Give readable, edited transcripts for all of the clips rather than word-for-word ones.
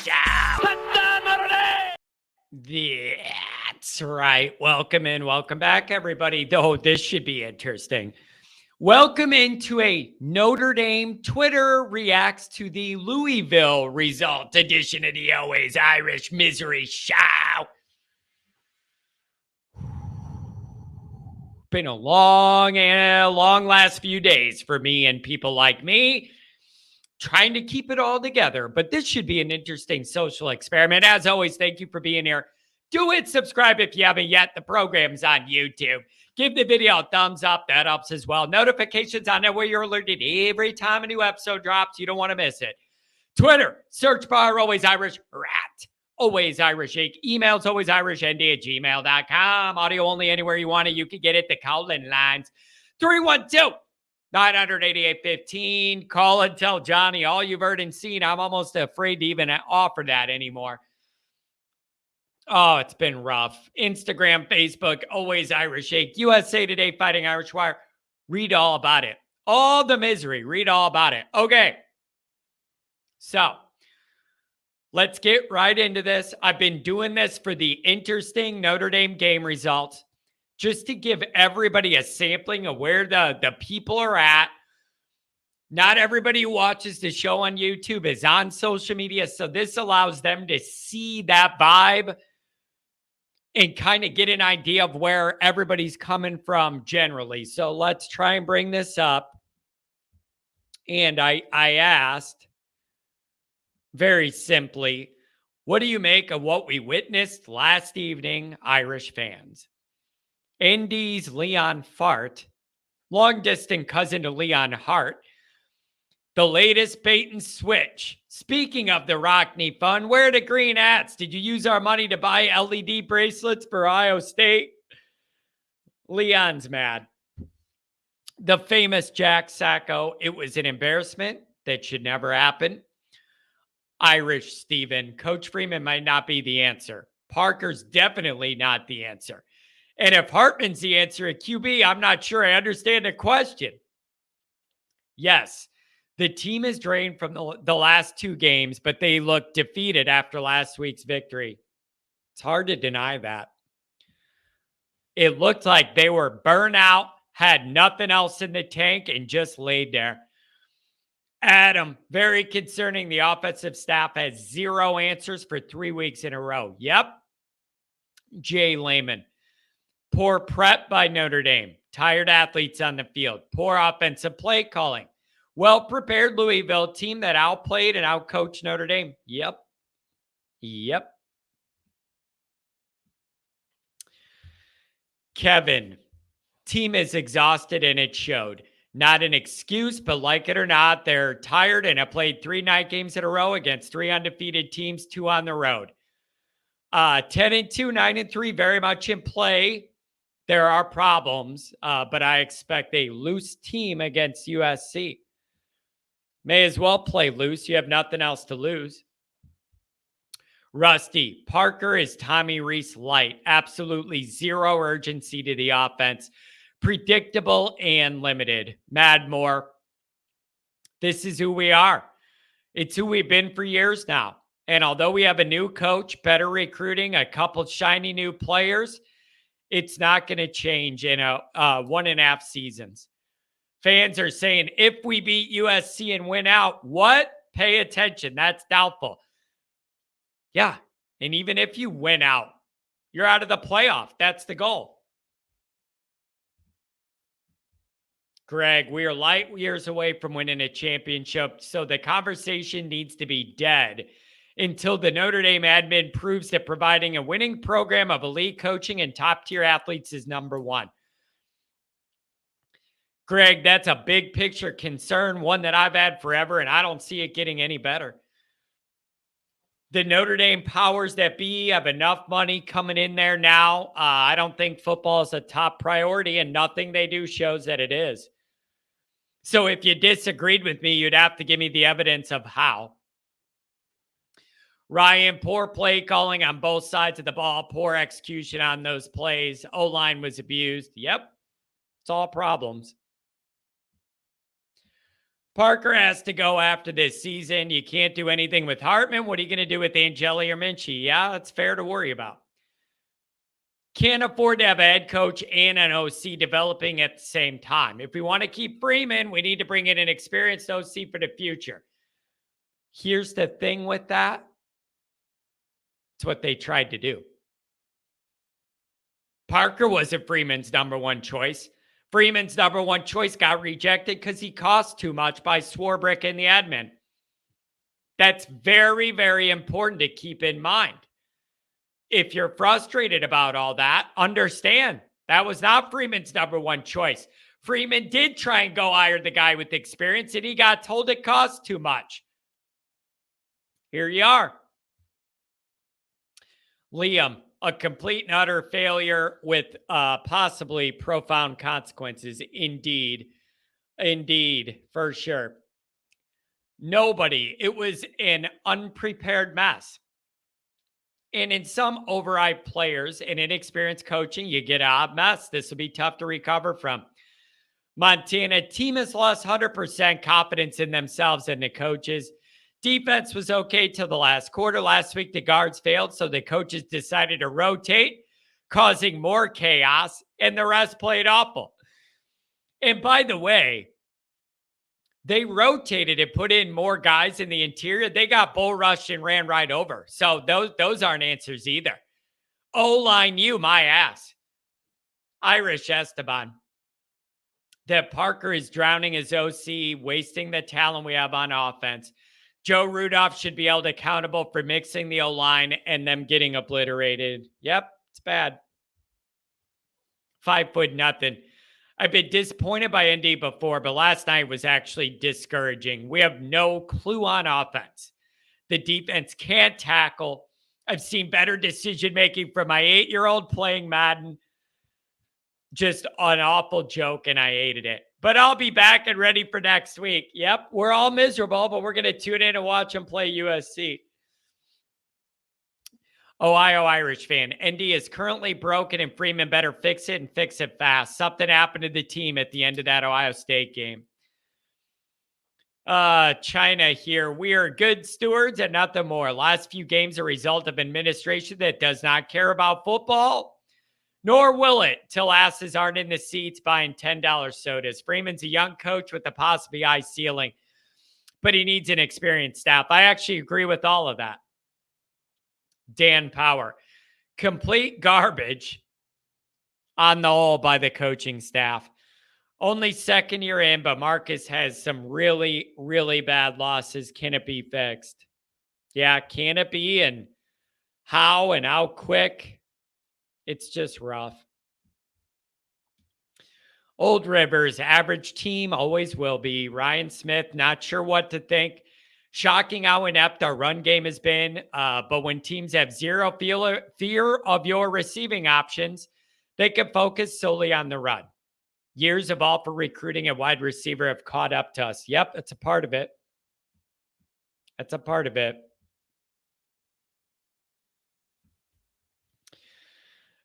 Show. That's right. Welcome in. Welcome back, everybody. Though this should be interesting. Welcome into a Notre Dame Twitter reacts to the Louisville result edition of the Always Irish Misery Show. Been a long last few days for me and people like me trying to keep it all together. But this should be an interesting social experiment. As always, thank you for being here. Do it. Subscribe if you haven't yet. The program's on YouTube. Give the video a thumbs up. That helps as well. Notifications on there where you're alerted every time a new episode drops. You don't want to miss it. Twitter, search bar, Always Irish Rat. Always Irish Inc. Emails, alwaysirishnd@gmail.com. Audio only anywhere you want it. You can get it. The call-in lines. 312-988-15. Call and tell Johnny all you've heard and seen. I'm almost afraid to even offer that anymore. Oh, it's been rough. Instagram, Facebook, Always Irish Inc. USA Today, Fighting Irish Wire. Read all about it. All the misery. Read all about it. Okay. So, let's get right into this. I've been doing this for the interesting Notre Dame game results just to give everybody a sampling of where the people are at. Not everybody who watches the show on YouTube is on social media, so this allows them to see that vibe and kind of get an idea of where everybody's coming from generally. So let's try and bring this up. And I asked very simply, what do you make of what we witnessed last evening, Irish fans? ND's Leon Fart, long-distance cousin to Leon Hart, the latest bait and switch. Speaking of the Rockney Fund, where are the green hats? Did you use our money to buy LED bracelets for Ohio State? Leon's mad. The famous Jack Sacco, it was an embarrassment that should never happen. Irish Steven, Coach Freeman might not be the answer. Parker's definitely not the answer. And if Hartman's the answer at QB, I'm not sure I understand the question. Yes, the team is drained from the last two games, but they look defeated after last week's victory. It's hard to deny that. It looked like they were burnt out, had nothing else in the tank, and just laid there. Adam, very concerning. The offensive staff has zero answers for 3 weeks in a row. Yep. Jay Lehman. Poor prep by Notre Dame. Tired athletes on the field. Poor offensive play calling. Well-prepared Louisville team that outplayed and outcoached Notre Dame. Yep. Kevin, team is exhausted and it showed. Not an excuse, but like it or not, they're tired and have played 3 night games in a row against 3 undefeated teams, 2 on the road. 10-2, 9-3, very much in play. There are problems, but I expect a loose team against USC. May as well play loose. You have nothing else to lose. Rusty, Parker is Tommy Rees light. Absolutely zero urgency to the offense. Predictable and limited. Madmore, this is who we are. It's who we've been for years now. And although we have a new coach, better recruiting, a couple shiny new players, it's not going to change in 1.5 seasons. Fans are saying, if we beat USC and win out, what? Pay attention. That's doubtful. Yeah. And even if you win out, you're out of the playoff. That's the goal. Greg, we are light years away from winning a championship, so the conversation needs to be dead until the Notre Dame admin proves that providing a winning program of elite coaching and top-tier athletes is number one. Greg, that's a big picture concern, one that I've had forever, and I don't see it getting any better. The Notre Dame powers that be have enough money coming in there now. I don't think football is a top priority, and nothing they do shows that it is. So if you disagreed with me, you'd have to give me the evidence of how. Ryan, poor play calling on both sides of the ball, poor execution on those plays. O-line was abused. Yep, it's all problems. Parker has to go after this season. You can't do anything with Hartman. What are you going to do with Angeli or Minchie? Yeah, that's fair to worry about. Can't afford to have a head coach and an OC developing at the same time. If we want to keep Freeman, we need to bring in an experienced OC for the future. Here's the thing with that. It's what they tried to do. Parker wasn't Freeman's number one choice. Freeman's number one choice got rejected because he cost too much by Swarbrick and the admin. That's very, very important to keep in mind. If you're frustrated about all that, understand that was not Freeman's number one choice. Freeman did try and go hire the guy with experience, and he got told it cost too much. Here you are. Liam, a complete and utter failure with possibly profound consequences. Indeed. Indeed, for sure. Nobody. It was an unprepared mess. And in some overhyped players and inexperienced coaching, you get an odd mess. This will be tough to recover from. Montana team has lost 100% confidence in themselves and the coaches. Defense was okay till the last quarter. Last week, the guards failed, so the coaches decided to rotate, causing more chaos, and the rest played awful. And by the way, they rotated and put in more guys in the interior. They got bull rushed and ran right over. So those aren't answers either. O-line you, my ass. Irish Esteban. That Parker is drowning his OC, wasting the talent we have on offense. Joe Rudolph should be held accountable for mixing the O-line and them getting obliterated. Yep, it's bad. 5'0". I've been disappointed by ND before, but last night was actually discouraging. We have no clue on offense. The defense can't tackle. I've seen better decision-making from my 8-year-old playing Madden. Just an awful joke, and I hated it. But I'll be back and ready for next week. Yep, we're all miserable, but we're going to tune in and watch them play USC. Ohio Irish fan. ND is currently broken and Freeman better fix it and fix it fast. Something happened to the team at the end of that Ohio State game. China here. We are good stewards and nothing more. Last few games a result of administration that does not care about football, nor will it till asses aren't in the seats buying $10 sodas. Freeman's a young coach with a possibly high ceiling, but he needs an experienced staff. I actually agree with all of that. Dan Power. Complete garbage on the whole by the coaching staff. Only second year in, but Marcus has some really, really bad losses. Can it be fixed? Yeah, can it be? And how quick? It's just rough. Old Rivers, average team, always will be. Ryan Smith, not sure what to think. Shocking how inept our run game has been. But when teams have zero fear of your receiving options, they can focus solely on the run. Years of all for recruiting a wide receiver have caught up to us. Yep, that's a part of it. That's a part of it.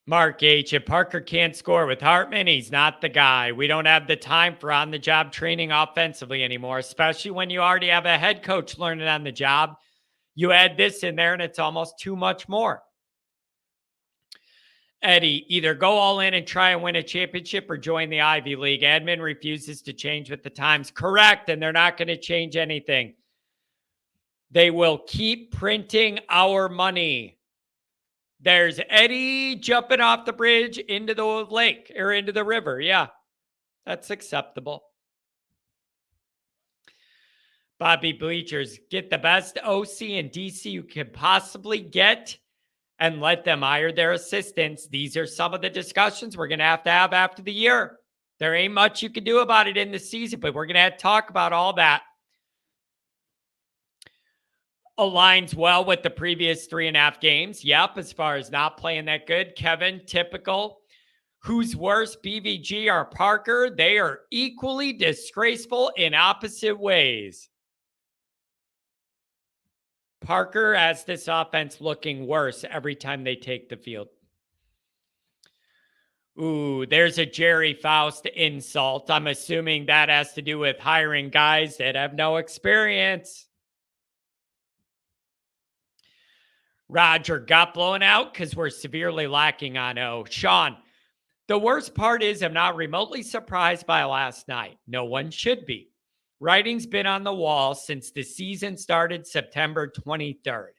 Mark H. If Parker can't score with Hartman, he's not the guy. We don't have the time for on-the-job training offensively anymore, especially when you already have a head coach learning on the job. You add this in there, and it's almost too much more. Eddie, either go all in and try and win a championship or join the Ivy League. Admin refuses to change with the times. Correct, and they're not going to change anything. They will keep printing our money. There's Eddie jumping off the bridge into the lake or into the river. Yeah, that's acceptable. Bobby Bleachers, get the best OC and DC you can possibly get and let them hire their assistants. These are some of the discussions we're going to have after the year. There ain't much you can do about it in the season, but we're going to have to talk about all that. Aligns well with the previous 3.5 games. Yep, as far as not playing that good. Kevin, typical. Who's worse, BVG or Parker? They are equally disgraceful in opposite ways. Parker has this offense looking worse every time they take the field. Ooh, there's a Jerry Faust insult. I'm assuming that has to do with hiring guys that have no experience. Roger got blown out because we're severely lacking on O. Sean, the worst part is I'm not remotely surprised by last night. No one should be. Writing's been on the wall since the season started September 23rd.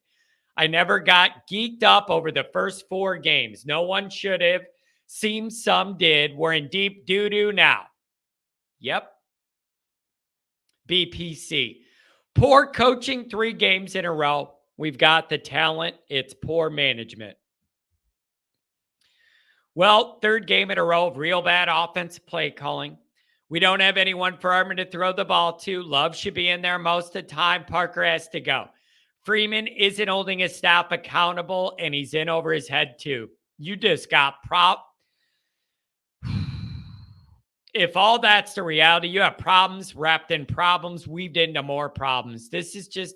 I never got geeked up over the first 4 games. No one should have. Seems some did. We're in deep doo-doo now. Yep. BPC. Poor coaching 3 games in a row. We've got the talent. It's poor management. Well, 3rd game in a row of real bad offensive play calling. We don't have anyone for Armin to throw the ball to. Love should be in there most of the time. Parker has to go. Freeman isn't holding his staff accountable, and he's in over his head too. You just got If all that's the reality, you have problems wrapped in problems, weaved into more problems. This is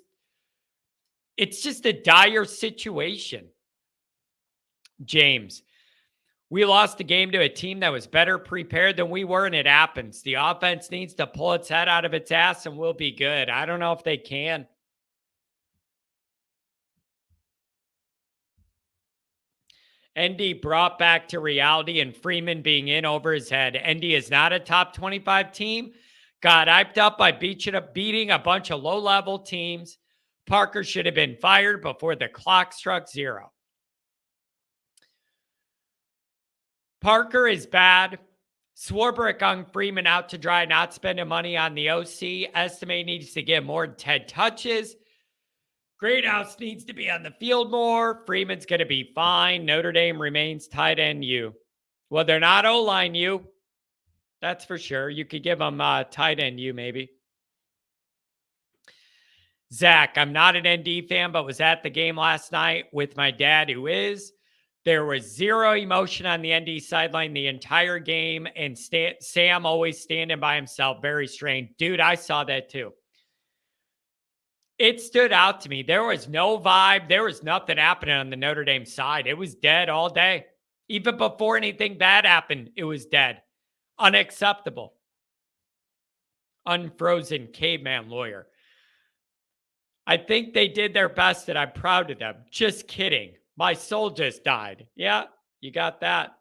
it's just a dire situation. James, we lost the game to a team that was better prepared than we were, and it happens. The offense needs to pull its head out of its ass, and we'll be good. I don't know if they can. ND brought back to reality and Freeman being in over his head. ND is not a top 25 team. Got hyped up by beating a bunch of low-level teams. Parker should have been fired before the clock struck 0. Parker is bad. Swarbrick on Freeman out to dry, not spending money on the OC. Estimate needs to get more than 10 touches. Greathouse needs to be on the field more. Freeman's going to be fine. Notre Dame remains tight end U. Well, they're not O-line U. That's for sure. You could give them tight end U maybe. Zach, I'm not an ND fan, but was at the game last night with my dad, who is. There was 0 emotion on the ND sideline the entire game, and Sam always standing by himself. Very strange. Dude, I saw that too. It stood out to me. There was no vibe. There was nothing happening on the Notre Dame side. It was dead all day. Even before anything bad happened, it was dead. Unacceptable. Unfrozen caveman lawyer. I think they did their best, and I'm proud of them. Just kidding. My soul just died. Yeah, you got that.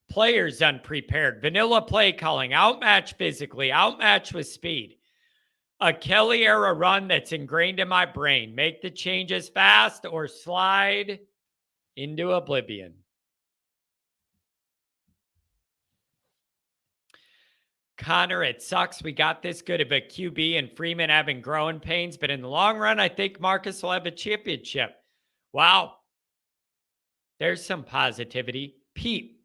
Players unprepared. Vanilla play calling. Outmatched physically. Outmatched with speed. A Kelly era run that's ingrained in my brain. Make the changes fast or slide into oblivion. Connor, it sucks we got this good of a QB and Freeman having growing pains, but in the long run, I think Marcus will have a championship. Wow. There's some positivity. Pete,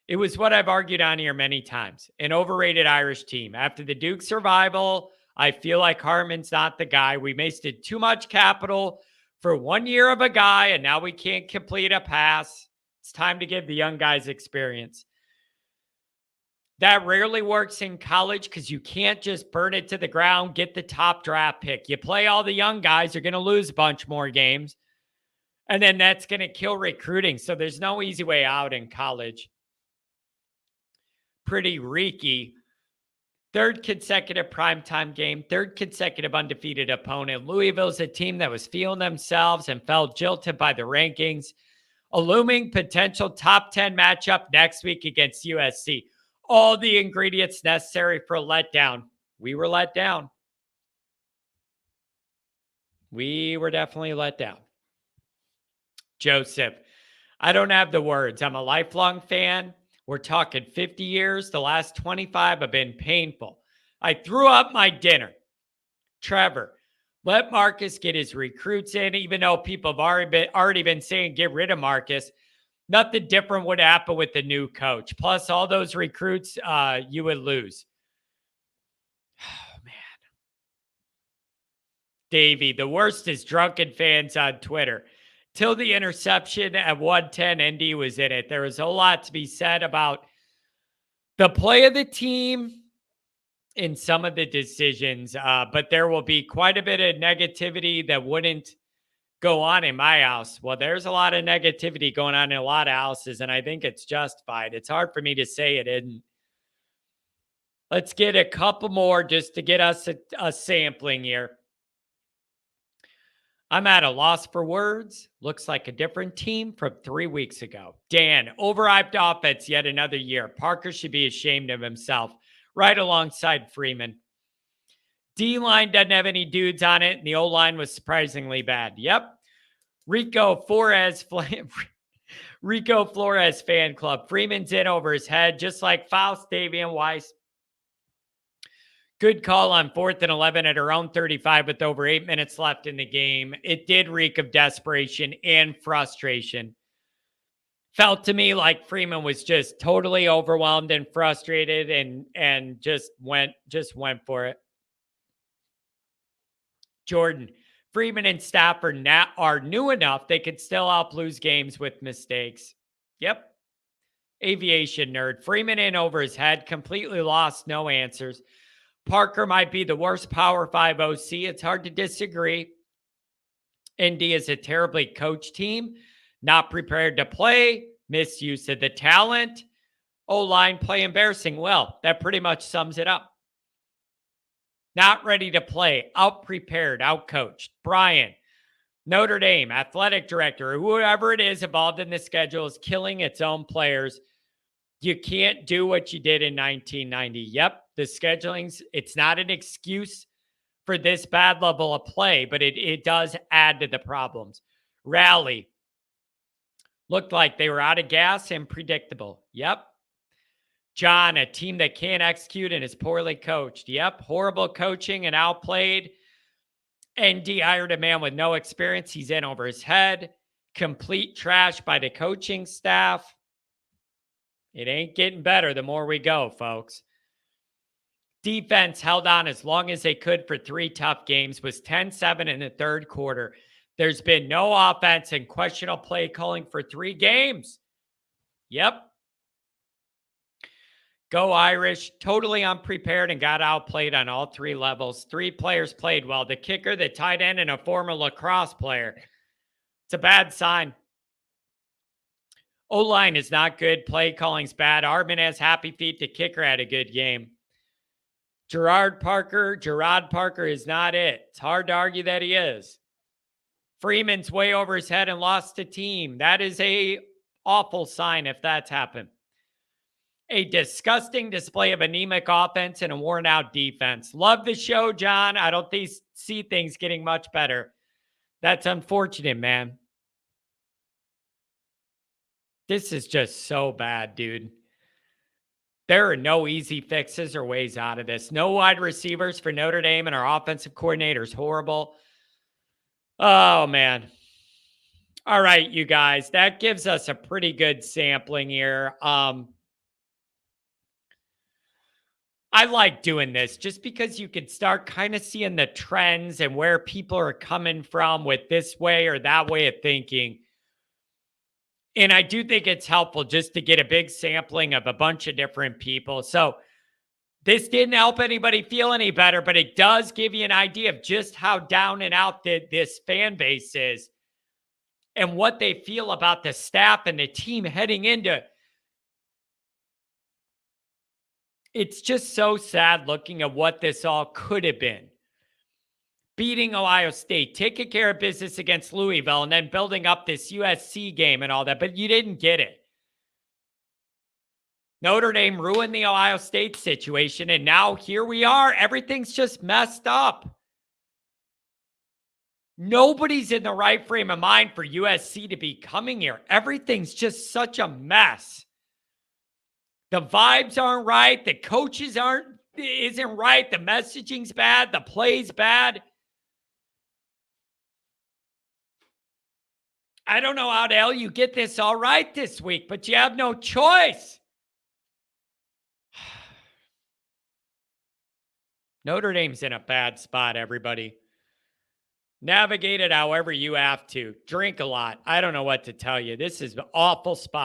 it was what I've argued on here many times. An overrated Irish team. After the Duke survival, I feel like Harmon's not the guy. We wasted too much capital for 1 year of a guy, and now we can't complete a pass. It's time to give the young guys experience. That rarely works in college because you can't just burn it to the ground, get the top draft pick. You play all the young guys, you're going to lose a bunch more games. And then that's going to kill recruiting. So there's no easy way out in college. Pretty reeky. 3rd consecutive primetime game, 3rd consecutive undefeated opponent. Louisville's a team that was feeling themselves and felt jilted by the rankings. A looming potential top 10 matchup next week against USC. All the ingredients necessary for a letdown. We were let down. We were definitely let down. Joseph, I don't have the words. I'm a lifelong fan. We're talking 50 years. The last 25 have been painful. I threw up my dinner. Trevor, let Marcus get his recruits in, even though people have already been saying get rid of Marcus. Nothing different would happen with the new coach. Plus, all those recruits, you would lose. Oh, man. Davey, the worst is drunken fans on Twitter. Till the interception at 110, ND was in it. There was a lot to be said about the play of the team in some of the decisions, but there will be quite a bit of negativity that wouldn't go on in my house. Well, there's a lot of negativity going on in a lot of houses, and I think it's justified. It's hard for me to say it isn't. Let's get a couple more just to get us a sampling here. I'm at a loss for words. Looks like a different team from 3 weeks ago. Dan, overhyped offense yet another year. Parker should be ashamed of himself, right alongside Freeman. D-line doesn't have any dudes on it, and the O-line was surprisingly bad. Yep. Rico Flores fan club. Freeman's in over his head, just like Faust, Davian Weiss. Good call on 4th and 11 at her own 35 with over 8 minutes left in the game. It did reek of desperation and frustration. Felt to me like Freeman was just totally overwhelmed and frustrated and just went for it. Jordan, Freeman and Stafford are new enough they could still lose games with mistakes. Yep. Aviation nerd. Freeman in over his head, completely lost, no answers. Parker might be the worst Power 5 OC. It's hard to disagree. Indy is a terribly coached team, not prepared to play, misuse of the talent. O-line play embarrassing. Well, that pretty much sums it up. Not ready to play, out-prepared, out-coached. Brian, Notre Dame, athletic director, or whoever it is involved in the schedule is killing its own players. You can't do what you did in 1990. Yep, the scheduling's, it's not an excuse for this bad level of play, but it does add to the problems. Rally, looked like they were out of gas and predictable. Yep. John, a team that can't execute and is poorly coached. Yep, horrible coaching and outplayed. ND hired a man with no experience. He's in over his head. Complete trash by the coaching staff. It ain't getting better the more we go, folks. Defense held on as long as they could for 3 tough games, was 10-7 in the third quarter. There's been no offense and questionable play calling for 3 games. Yep. Go Irish, totally unprepared and got outplayed on all 3 levels. 3 players played well. The kicker, the tight end, and a former lacrosse player. It's a bad sign. O-line is not good. Play calling's bad. Ardman has happy feet. The kicker had a good game. Gerard Parker is not it. It's hard to argue that he is. Freeman's way over his head and lost a team. That is a awful sign if that's happened. A disgusting display of anemic offense and a worn-out defense. Love the show, John. I don't see things getting much better. That's unfortunate, man. This is just so bad, dude. There are no easy fixes or ways out of this. No wide receivers for Notre Dame, and our offensive coordinator's horrible. Oh, man. All right, you guys. That gives us a pretty good sampling here. I like doing this just because you can start kind of seeing the trends and where people are coming from with this way or that way of thinking. And I do think it's helpful just to get a big sampling of a bunch of different people. So this didn't help anybody feel any better, but it does give you an idea of just how down and out this fan base is and what they feel about the staff and the team heading into. It's just so sad looking at what this all could have been. Beating Ohio State, taking care of business against Louisville, and then building up this USC game and all that, but you didn't get it. Notre Dame ruined the Ohio State situation, and now here we are. Everything's just messed up. Nobody's in the right frame of mind for USC to be coming here. Everything's just such a mess. The vibes aren't right. The coaches isn't right. The messaging's bad. The play's bad. I don't know how the hell you get this all right this week, but you have no choice. Notre Dame's in a bad spot, everybody. Navigate it however you have to. Drink a lot. I don't know what to tell you. This is an awful spot.